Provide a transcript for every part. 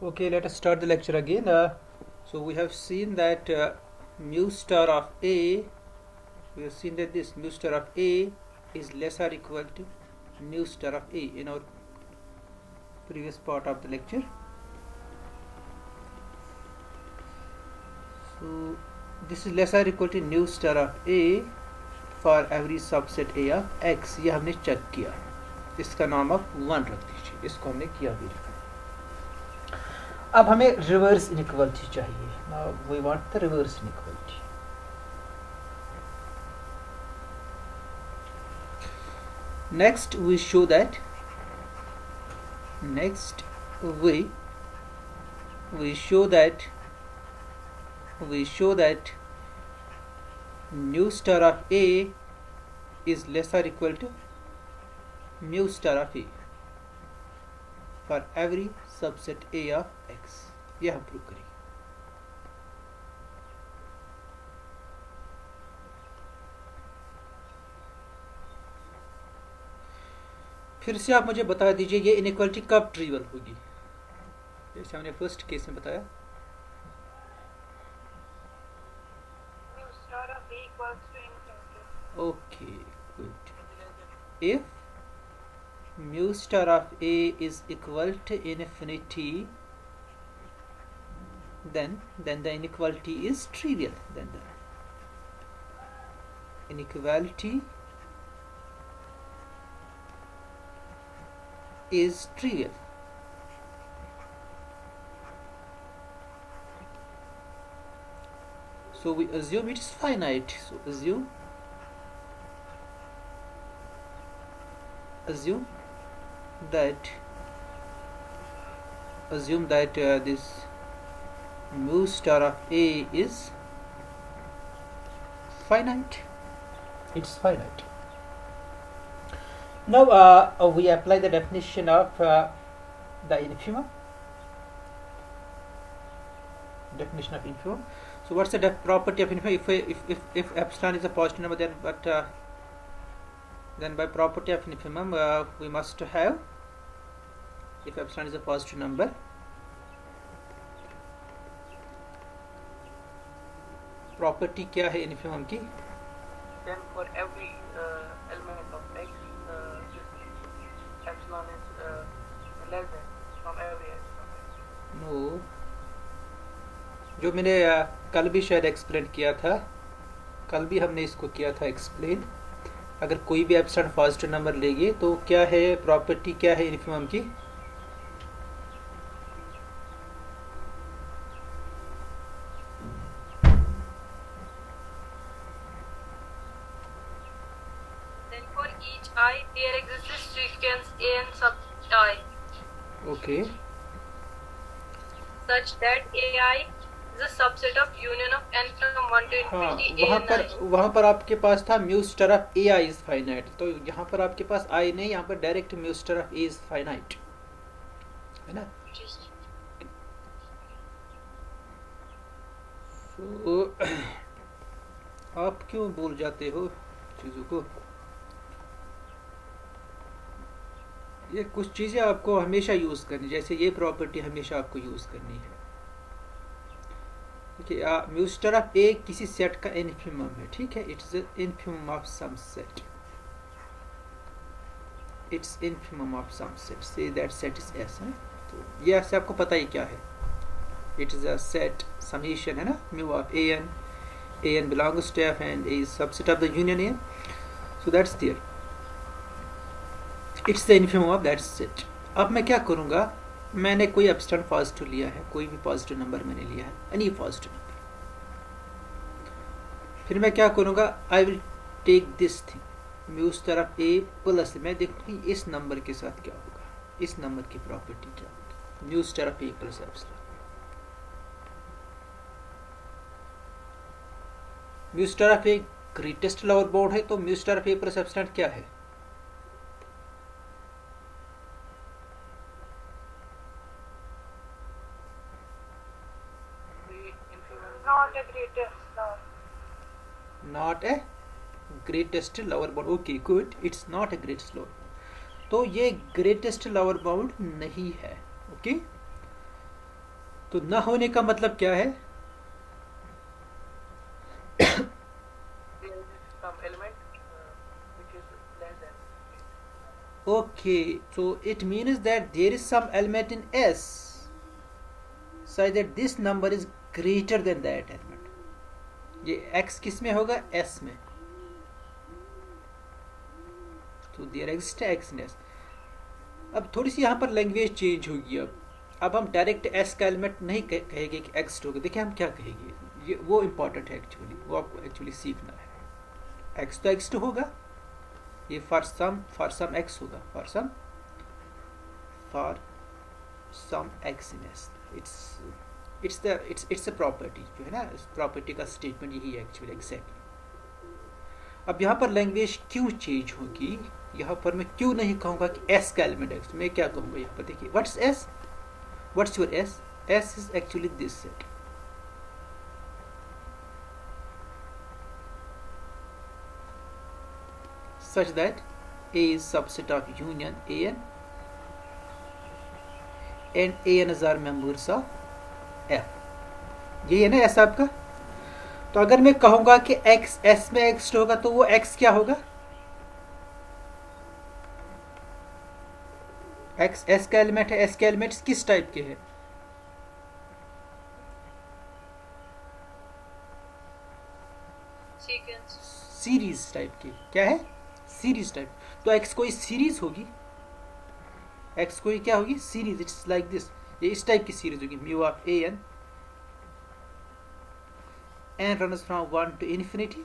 Okay, let us start the lecture again. So we have seen that mu star of A, we have seen that this mu star of A is less or equal to mu star of A in our previous part of the lecture. So this is less or equal to mu star of A for every subset A of X. ये हमने check किया, इसका नाम आप 1 रख दीजिए, इसको हमने किया वेरीफाई। अब हमें रिवर्स इनइक्वालिटी चाहिए। Now we want the reverse inequality. Next we show that mu star of A is less or equal to mu star of A for every subset A of X। यह हम prove करेंगे। फिर से आप मुझे बता दीजिए ये इनइक्वालिटी कब ट्रिवियल होगी, जैसे हमने फर्स्ट केस में बताया। Okay good. If mu star of A is equal to infinity, then the inequality is trivial. Then the inequality is trivial. So we assume it is finite. So assume that this mu star of A is finite. It's finite. Now we apply the definition of the infimum. Definition of infimum. So what's the property of infimum? If epsilon is a positive number, then by property of infimum we must have, if epsilon is a positive number, property क्या है infimum की? Then for every element of X, epsilon is less than from every epsilon. No, जो मैंने कल भी शायद explain किया था, कल भी हमने इसको किया था एक्सप्लेन। अगर कोई भी एप्सिलॉन पॉजिटिव नंबर लेंगे तो क्या है प्रॉपर्टी, क्या है इनफिमम की? Then for each I there exists sequence A and sub I. Okay. Such that AI is a subset of union of n from 1 to infinity A and I. वहाँ पर आपके पास था mu star of AI is finite, तो यहाँ पर आपके पास I नहीं, यहाँ पर direct mu star of A is finite है ना। तो आप क्यों भूल जाते हो चीज़ों को? ये कुछ चीज़ें आपको हमेशा यूज़ करनी, जैसे ये प्रॉपर्टी हमेशा आपको यूज़ करनी है। mu star of A किसी सेट का इनफिमम है, ठीक है। It's infimum of some set, it's infimum of some set, say that set is S है। तो ये ऐसे आपको पता ही क्या है, it is a set summation है ना, mu of an belongs to F and A is subset of the union A, so that's there, it's the infimum of that set। अब मैं क्या करूँगा, मैंने कोई एप्सिलॉन पॉजिटिव लिया है, कोई भी पॉजिटिव नंबर मैंने लिया है, एनी पॉजिटिव नंबर, फिर मैं क्या करूँगा, I will take this thing mu star of A plus, मैं देखूँगी इस नंबर के साथ क्या होगा, इस नंबर की प्रॉपर्टी क्या होगी, mu star of A plus epsilon. mu star of A greatest lower bound है, तो mu star of A plus epsilon क्या है? Not a greatest lower bound. Okay, good. It's not a greatest lower bound. तो ये greatest lower bound नहीं है. Okay. तो ना होने का मतलब क्या है? some element which is less than Okay, so it means that there is some element in S such that this number is greater than that element. ये x किस में होगा? S में. तो there exists x in S. अब थोड़ी सी यहाँ पर लैंग्वेज चेंज होगी. अब हम डायरेक्ट s का एलिमेंट नहीं कहेंगे कि x होगा. देखिए हम क्या कहेंगे, ये वो इम्पोर्टेंट है एक्चुअली, वो आपको एक्चुअली सीखना है. x तो x होगा, ये फॉर सम x होगा, for some x in s. It's a property जो है ना, इस प्रॉपर्टी का स्टेटमेंट यही है एक्चुअली एग्जैक्टली. अब यहाँ पर लैंग्वेज क्यों चेंज होगी? यहाँ पर मैं क्यों नहीं कहूँगा कि s का एलिमेंट x, मैं क्या कहूँगा यहाँ पर? देखिए what's s, what's your s? s is actually this set. such that A is subset of union An and Ans are members of F. यही है ना S आपका? तो अगर मैं कहूँगा कि x S में x होगा तो वो x क्या होगा? x S का एलिमेंट है. S के एलिमेंट्स किस टाइप के हैं? सीक्वेंस, सीरीज टाइप के. क्या है? Series type. तो x कोई सीरीज होगी, x कोई क्या होगी? सीरीज. It's like this. ये इस टाइप की सीरीज होगी. Mu of an n runs from 1 to infinity.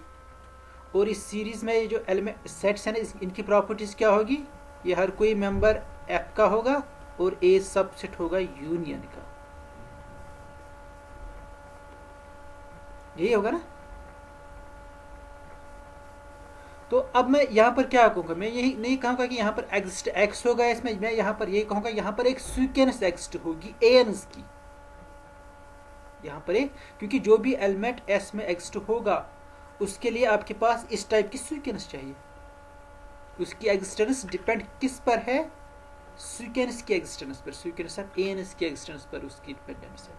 और इस सीरीज में ये जो एलिमेंट सेट्स हैं ना, इनकी प्रॉपर्टीज क्या होगी? ये हर कोई मेंबर f का होगा और a सबसेट होगा यूनियन का. यही होगा ना? तो अब मैं यहाँ पर क्या कहूँगा? मैं यही नहीं कहूँगा कि यहाँ पर एग्जिस्ट x होगा इसमें. मैं यहाँ पर यही कहूँगा यहाँ पर एक सीक्वेंस एग्जिस्ट होगी ans की. यहाँ पर एक, क्योंकि जो भी एलिमेंट s में एग्जिस्ट होगा उसके लिए आपके पास इस टाइप की सीक्वेंस चाहिए. उसकी एग्जिस्टेंस डिपेंड किस पर है? सीक्वेंस की एग्जिस्टेंस पर, सीक्वेंस ऑफ ans की एग्जिस्टेंस पर उसकी डिपेंडेंस है.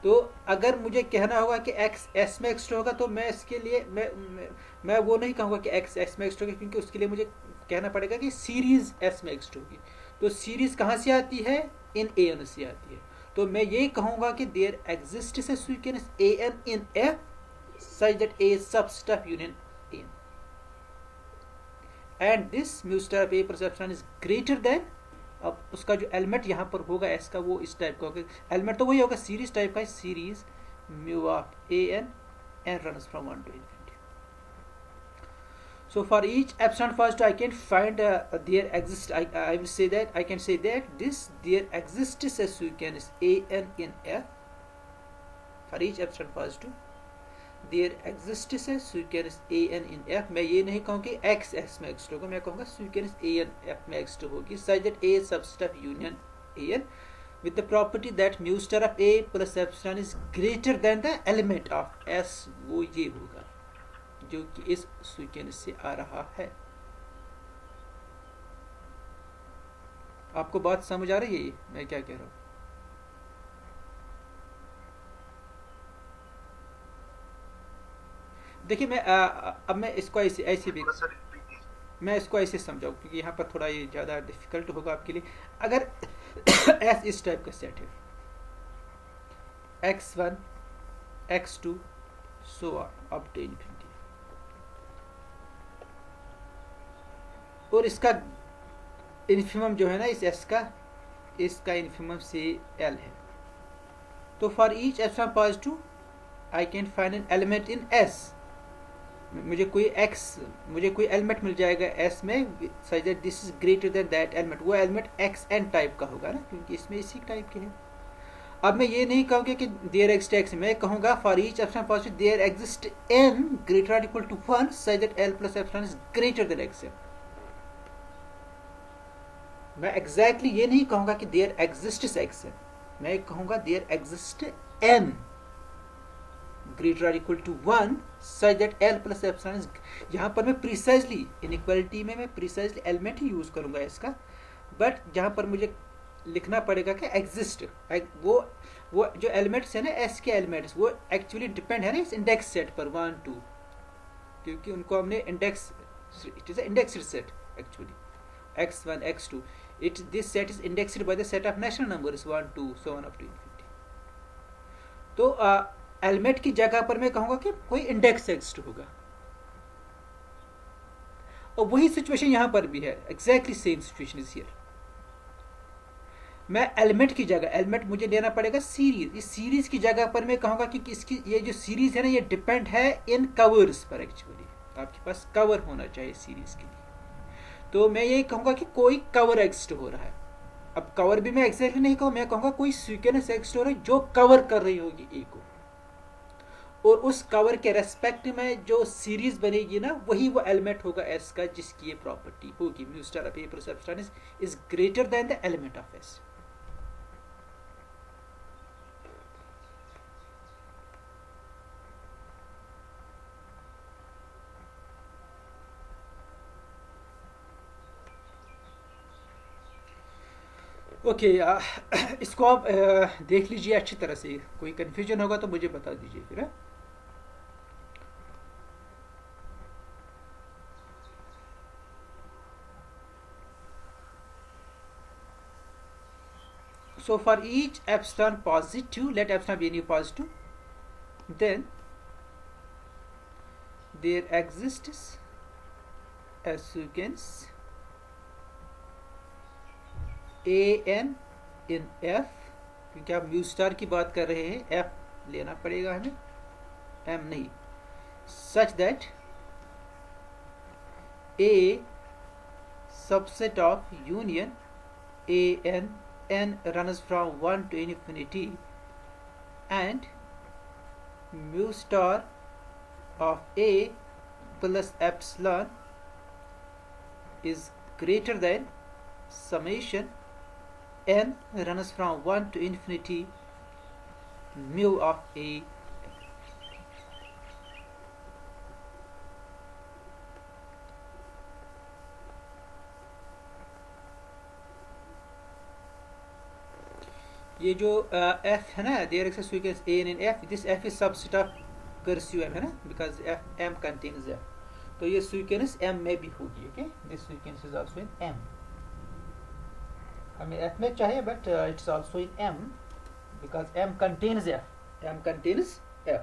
तो अगर मुझे कहना होगा कि x s में एग्जिस्ट होगा तो मैं इसके लिए मैं वो नहीं कहूँगा कि x s में एग्जिस्ट होगा, क्योंकि उसके लिए मुझे कहना पड़ेगा कि सीरीज s में एग्जिस्ट होगी. तो सीरीज कहाँ से आती है? इन an से आती है. तो मैं ये कहूँगा कि there exists a sequence an in f such that A is subset of union n, and this mu star of A plus epsilon is greater than. अब उसका जो एलिमेंट यहाँ पर होगा s का, वो इस टाइप का होगा. एलिमेंट तो वही होगा, सीरीज टाइप का. Series mu of an n runs from 1 to infinity. So for each epsilon first I can find there exists, I will say that I can say that there exists a sequence an in f. For each epsilon first there exists a sequence an in f. मैं ये नहीं कहूँ कि x s में exist होगा, मैं कहूँगा sequence an f में एग्जिस्ट होगी such that A subset of union an with the property that mu star of A plus epsilon is greater than the element of s. वो ये होगा जो कि इस sequence से आ रहा है. आपको बात समझ आ रही है मैं क्या कह रहा हूँ? देखिए मैं अब मैं इसको ऐसे भी मैं इसको ऐसे समझाऊँ, क्योंकि यहाँ पर थोड़ा ये ज़्यादा डिफिकल्ट होगा आपके लिए. अगर S इस टाइप का सेट है, x1 x2 so on up to infinity, और इसका इन्फिमम जो है ना इस S का, इसका इन्फिमम से L है. तो for each epsilon positive I can find an element in S. मुझे कोई एलिमेंट मिल जाएगा S में such that this is greater then that element. वो एलिमेंट xn टाइप का होगा ना, क्योंकि इसमें इसी टाइप के है. अब मैं ये नहीं कहूँगा कि देयर एग्जिस्ट x, मैं कहूँगा for each epsilon positive there exist n greater और equal to 1 such that l plus epsilon is greater than xn. मैं एग्जैक्टली ये नहीं कहूँगा कि देयर एग्जिस्ट xn, मैं कहूँगा there exist n greater or equal to 1 such that L plus epsilon is. यहाँ पर मैं प्रिसाइजली इनइक्वालिटी में मैं प्रिसाइजली एलिमेंट ही यूज करूँगा इसका, बट जहाँ पर मुझे लिखना पड़ेगा कि एग्जिस्ट, वो जो एलिमेंट्स है ना एस के एलिमेंट्स, वो एक्चुअली डिपेंड है ना इस इंडेक्स सेट पर 1 2, क्योंकि उनको हमने index, it is indexed set actually, x1 x2, this set is indexed by the set of natural numbers 1 2 so on up to infinity. तो एलिमेंट की जगह पर मैं कहूँगा कि कोई इंडेक्स एग्जिस्ट होगा, और वही सिचुएशन यहाँ पर भी है, exactly same situation is here. मैं एलिमेंट की जगह, एलिमेंट मुझे लेना पड़ेगा सीरीज, इस सीरीज की जगह पर मैं कहूँगा कि इसकी ये जो सीरीज है ना ये डिपेंड है इन कवर्स पर, एक्चुअली आपके पास कवर होना चाहिए सीरीज के लिए। तो मैं यही कहूँगा कि कोई कवर एग्जिस्ट हो रहा है। अब कवर भी मैं एग्जैक्टली नहीं कहूँ, मैं कहूँगा कोई सीक्वेंस एग्जिस्ट हो रहा है जो कवर कर रही होगी ए को, और उस कवर के रेस्पेक्ट में जो सीरीज बनेगी ना वही वो एलिमेंट होगा एस का, जिसकी ये प्रॉपर्टी होगी mu star of A plus epsilon is greater then the element of S. Okay इसको आप देख लीजिए अच्छी तरह से, कोई कंफ्यूजन होगा तो मुझे बता दीजिए फिर। So for each epsilon positive, let epsilon be any positive, then there exists a sequence an in f, क्योंकि आप म्यू स्टार की बात कर रहे हैं, f लेना पड़ेगा हमें, m नहीं, such that a subset of union an n runs from 1 to infinity and mu star of a plus epsilon is greater than summation n runs from 1 to infinity mu of a। ये जो f है ना, there is a sequence a in f, this f is subset of cursive m है ना, because f m contains f, तो ये sequence m में भी होगी। Okay, this sequence is also in m, हमें f में चाहिए but it's also in m because m contains f, m contains f।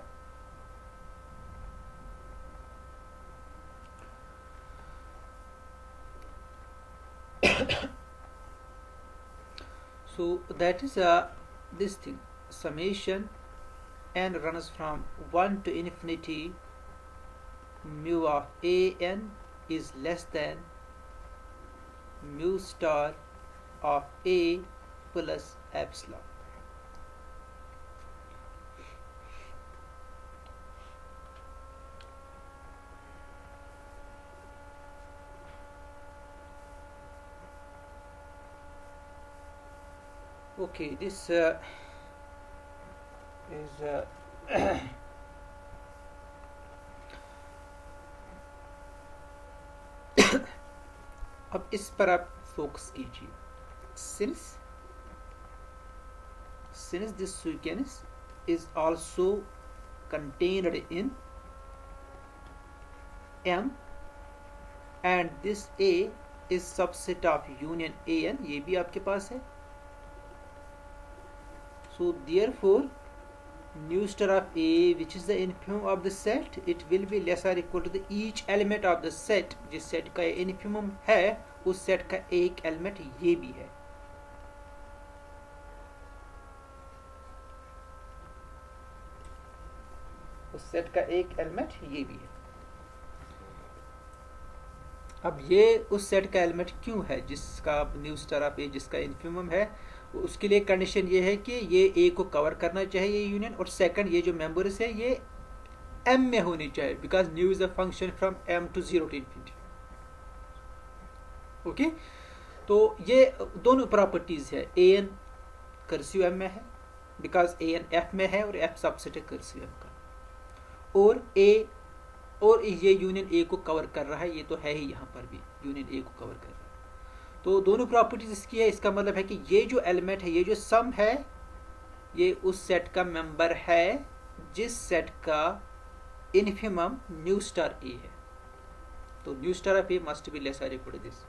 So that is this thing, summation n runs from 1 to infinity mu of a n is less than mu star of a plus epsilon। Okay, this is अब इस पर आप focus कीजिए। since this sequence is also contained in m and this a is subset of union an, ये भी आपके पास है, so therefore mu star of a which is the infimum of the set, it will be less or equal to the each element of the set, जिस set का infimum है उस set का एक एलिमेंट ये भी है। उस सेट का एक एलिमेंट ये भी है। अब ये उस सेट का एलिमेंट क्यों है जिसका न्यू स्टार ऑफ ए जिसका इन्फिमम है, उसके लिए कंडीशन ये है कि ये ए को कवर करना चाहिए यूनियन, और सेकंड ये जो मेंबर्स है ये एम में होनी चाहिए because nu is a function from M to 0 to infinity. Okay, तो ये दोनों प्रॉपर्टीज है, ए एन कर्सिव एम में है बिकॉज ए एन एफ में है और एफ सबसेट है कर्सिव एम का, और ये यूनियन ए को कवर कर रहा है, ये तो है ही यहाँ पर भी यूनियन ए को कवर कर रहा है। तो दोनों प्रॉपर्टीज इसकी है, इसका मतलब है कि ये जो एलिमेंट है, ये जो सम है, ये उस सेट का मेंबर है जिस सेट का इन्फिमम न्यू स्टार ए है. तो new star of A must be less और equal to this.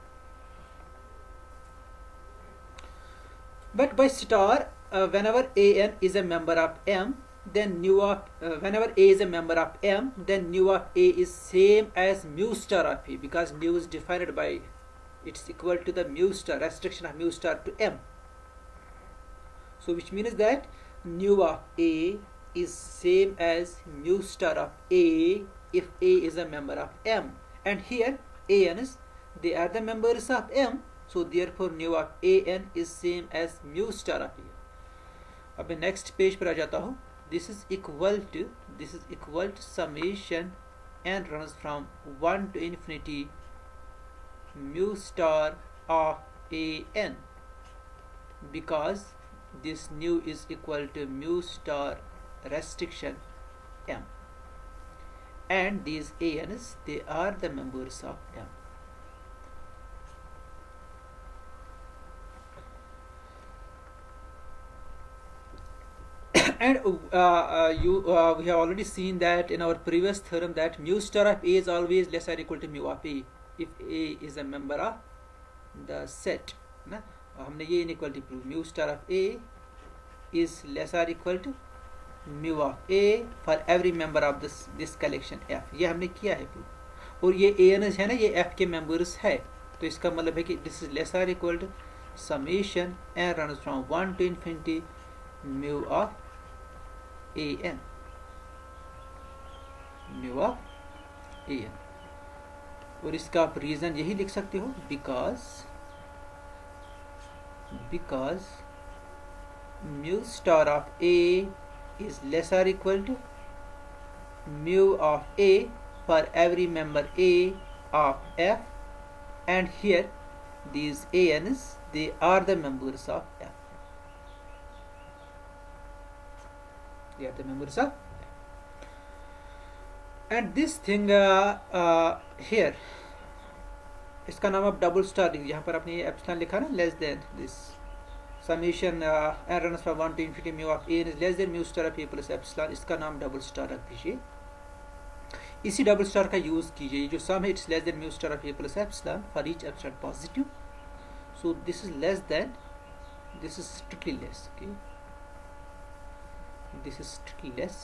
But by star, whenever an is a member of M, then nu of whenever a is a member of M, then nu of a is same as mu star of a, because mu is defined by it's equal to the mu star restriction of mu star to M. So which means that nu of a is same as mu star of a if a is a member of M, and here an is, they are the members of M. So therefore nu of an is same as mu star of a. अब मैं next page पर आ जाता हूँ. This is equal to summation n runs from 1 to infinity mu star of an, because this nu is equal to mu star restriction M, and these an's, they are the members of M. And we have already seen that in our previous theorem that mu star of A is always less or equal to mu of A if A is a member of the set. ना हमने ये inequality prove, mu star of A is less or equal to mu of A for every member of this collection F. ये हमने किया है prove. और ये AN है ना, ये F के members है, तो इसका मतलब है कि this is less or equal to summation n runs from 1 to infinity mu of an, mu of an. और इसका आप रीजन यही लिख सकते हो, because mu star of A is less or equal to mu of A for every member A of F, and here these an's, they are the members of F. They are the members of, and this thing here, इसका नाम आप double star लिखिए. यहाँ पर आपने ये epsilon लिखा ना, less than this summation n runs from 1 to infinity mu of a is less than mu star of a plus epsilon, इसका नाम डबल स्टार रख दीजिए. इसी डबल स्टार का यूज कीजिए. जो सम है, it's less than mu star of a plus epsilon for each epsilon positive. So this is less than, this is strictly less. Okay, this is strictly less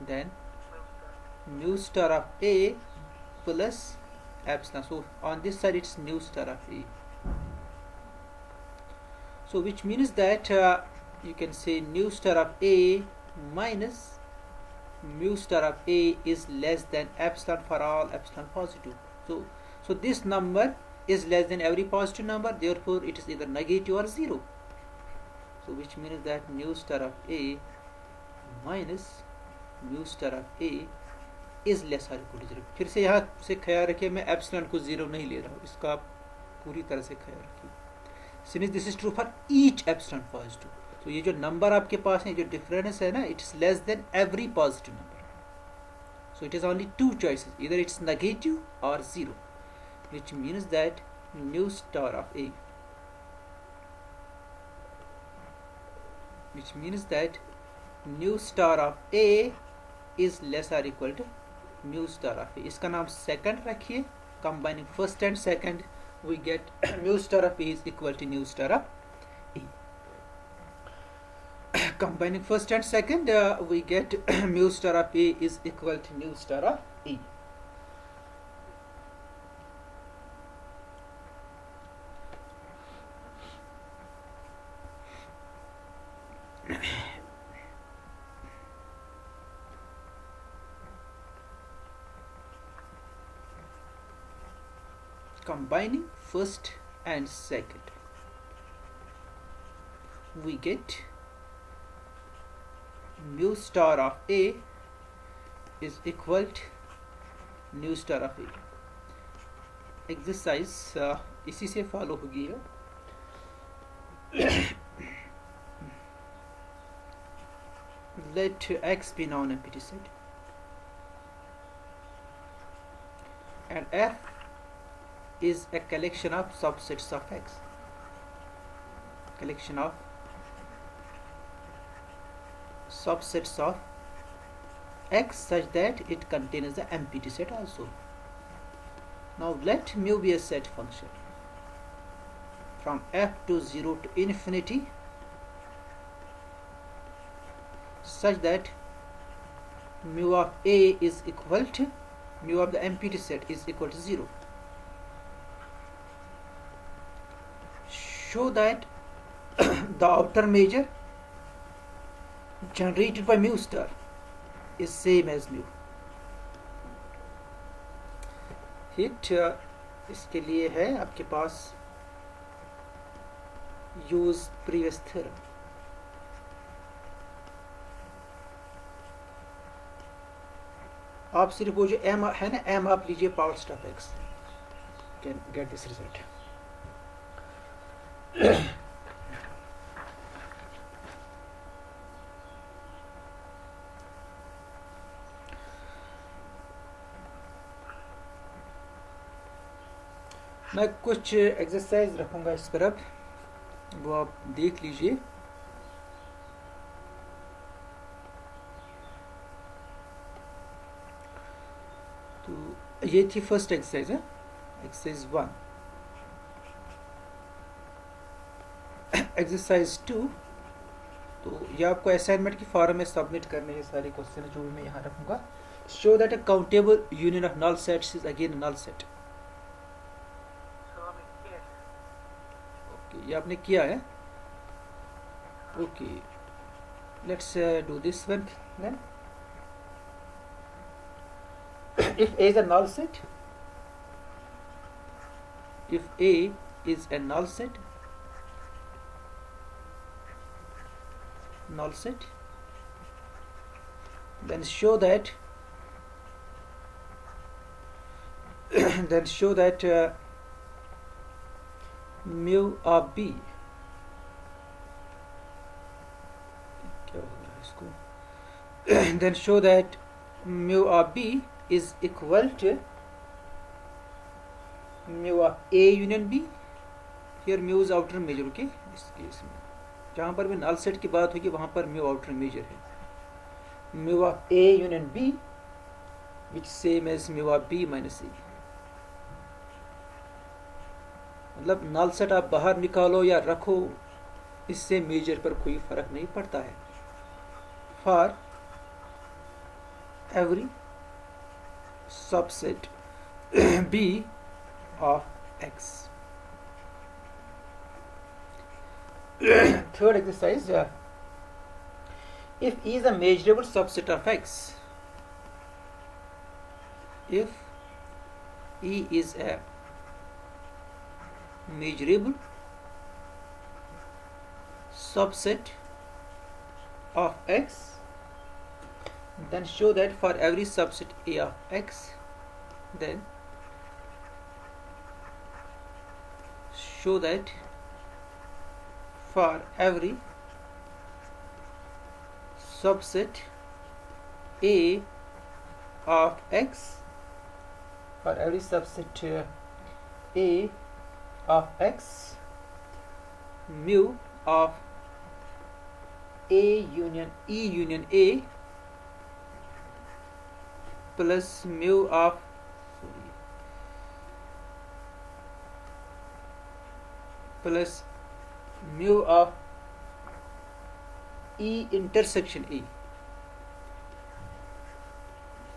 than mu star of A plus epsilon. So on this side it's mu star of A. So which means that you can say mu star of A minus mu star of A is less than epsilon for all epsilon positive. So this number is less than every positive number, therefore it is either negative or 0. So which means that mu star of A minus mu star of A is less or equal to 0. फिर से यहाँ से ख्याल रखिए, मैं epsilon को 0 नहीं ले रहा हूँ, इसका आप पूरी तरह से ख्याल रखिए. Since this is true for each epsilon positive. तो ये जो नंबर आपके पास है, जो डिफरेंस है ना, it is less than every positive number. So it is only two choices, इधर इट्स नेगेटिव और 0, which means that mu star of A, which means that mu star of A is less or equal to mu star of A. इसका नाम second रखिए. Combining first and second, we get mu star of A is equal to mu star of A. Combining first and second, we get mu star of A is equal to mu star of A. Combining first and second, we get mu star of A is equal to mu star of A. Exercise इसी से follow होगी है. Let x be non-empty set and f is a collection of subsets of X. Collection of subsets of X such that it contains the empty set also. Now let mu be a set function from f to 0 to infinity such that mu of A is equal to mu of the empty set is equal to 0. Show that the outer measure generated by mu star is same as mu. Hit इसके लिए है आपके पास use previous theorem. आप सिर्फ वो जो M है ना, एम आप लीजिए power stop x, can get this result. मैं कुछ एक्सरसाइज रखूंगा इस पर, अब वो आप देख लीजिए. तो ये थी फर्स्ट एक्सरसाइज है, एक्सरसाइज 1. एक्सरसाइज 2, तो ये आपको असाइनमेंट की फॉर्म में सबमिट करने हैं सारे क्वेश्चन जो भी मैं यहाँ रखूंगा. Show that a countable union of null sets is again null set. ये आपने किया है. Okay, let's do this one then. If A is a null set, if A is a null set, then show that mu of B, then show that mu of B is equal to mu of A union B. Here mu is outer measure. Okay, इस case में जहाँ पर भी null set की बात होगी वहाँ पर mu outer measure है. mu of A union B which same as mu of B minus A. मतलब नल सेट आप बाहर निकालो या रखो, इससे मेजर पर कोई फर्क नहीं पड़ता है. For every subset B of X. Third exercise, if E is a measurable subset of X, if E is a measurable subset of X, then show that for every subset A of X, then show that for every subset A of X, for every subset A of X, mu of A union E union A plus mu of E intersection E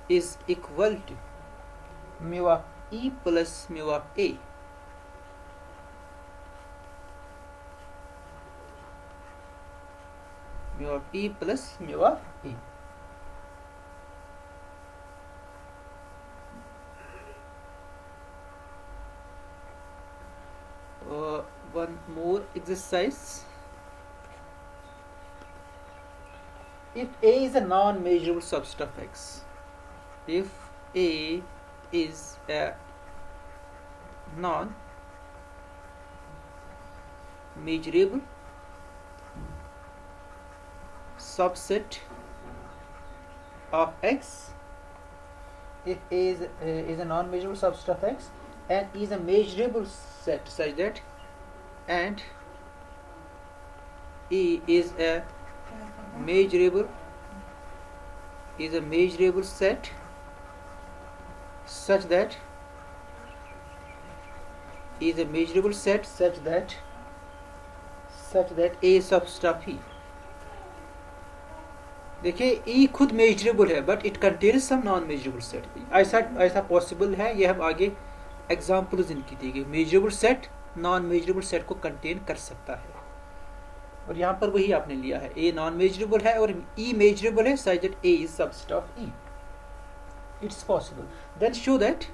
is equal to mu of E plus mu of A. Mu of E plus mu of E. One more exercise. If A is a non-measurable subset of X, if A is a non-measurable subset of X, if A is a non-measurable subset of X, and is a measurable set such that and E is a measurable set such that is a measurable set such that A subset of E. देखिए E खुद measurable है but it contains some non measurable set. ऐसा possible है, ये हम आगे examples इनकी दी गई. Measurable set non measurable set को कंटेन कर सकता है और यहाँ पर वही आपने लिया है. ए नॉन मेजरेबल है और ई मेजरेबल है such that A is subset of E. It's possible. Then show that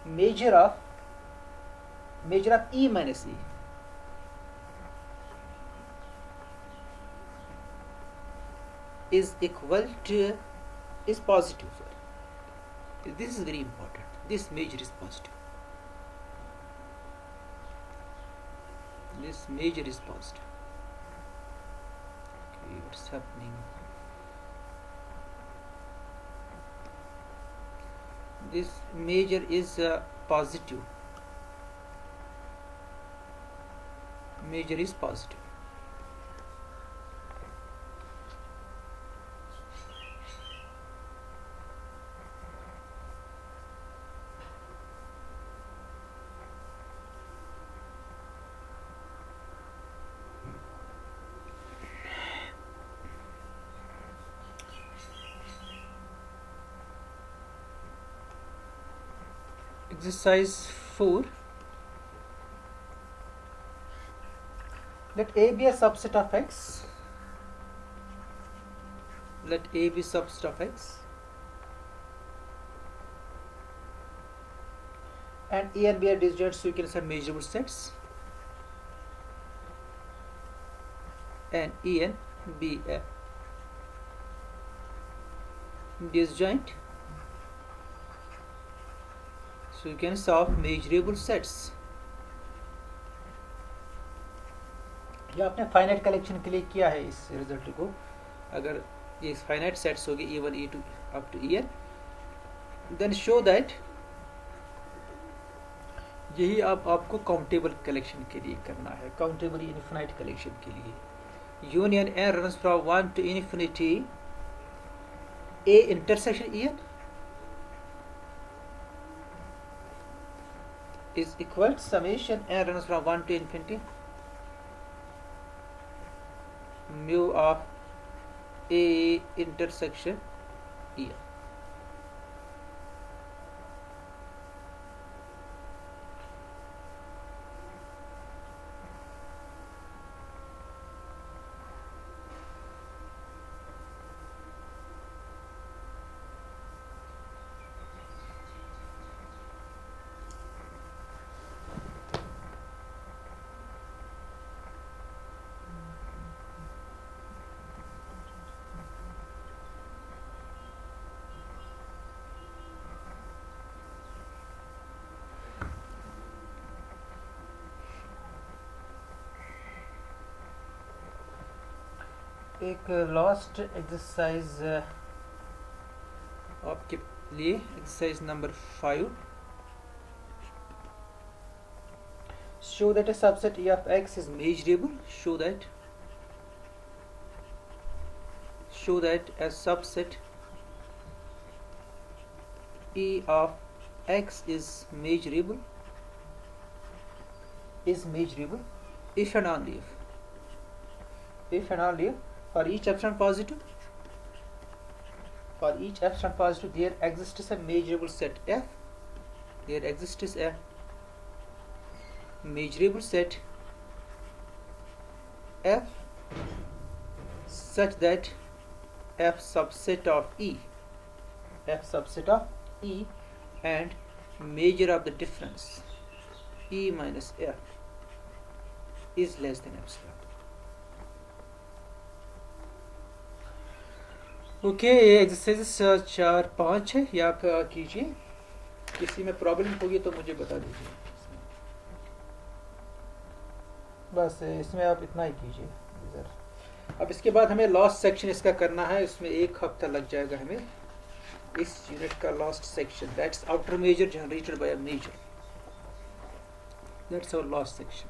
measure of E minus E is equal to is positive. Sorry, this is very important. This measure is positive. This measure is positive. Okay, what's happening? This measure is positive. Measure is positive. Exercise 4. Let A be a subset of X. Let A be subset of X. And E and B are disjoint, so you can say measurable sets. And E and B are disjoint, so you can solve measurable sets. ये आपने finite collection के लिए किया है इस result को. अगर ये फाइनाइट सेट्स होगी E1 E2 up to En, then show that यही आपको काउंटेबल कलेक्शन के लिए करना है. काउंटेबल इनफिनाइट कलेक्शन के लिए union n runs from 1 to infinity A intersection En is equal to summation n runs from 1 to infinity mu of A intersection E. एक last exercise आपके लिए, exercise number 5. Show that a subset E of X is measurable. Show that a subset E of X is measurable if and only if for each epsilon positive there exists a measurable set F. There exists a measurable set F such that F subset of E and measure of the difference E minus F is less than epsilon. Okay, exercise 4-5 है, ये आप कीजिए. किसी में problem होगी तो मुझे बता दीजिए. बस इसमें आप इतना ही कीजिए इधर। अब इसके बाद हमें लास्ट सेक्शन इसका करना है, इसमें 1 हफ्ता लग जाएगा हमें इस यूनिट का last section, that's outer measure generated by a measure, that's our last section.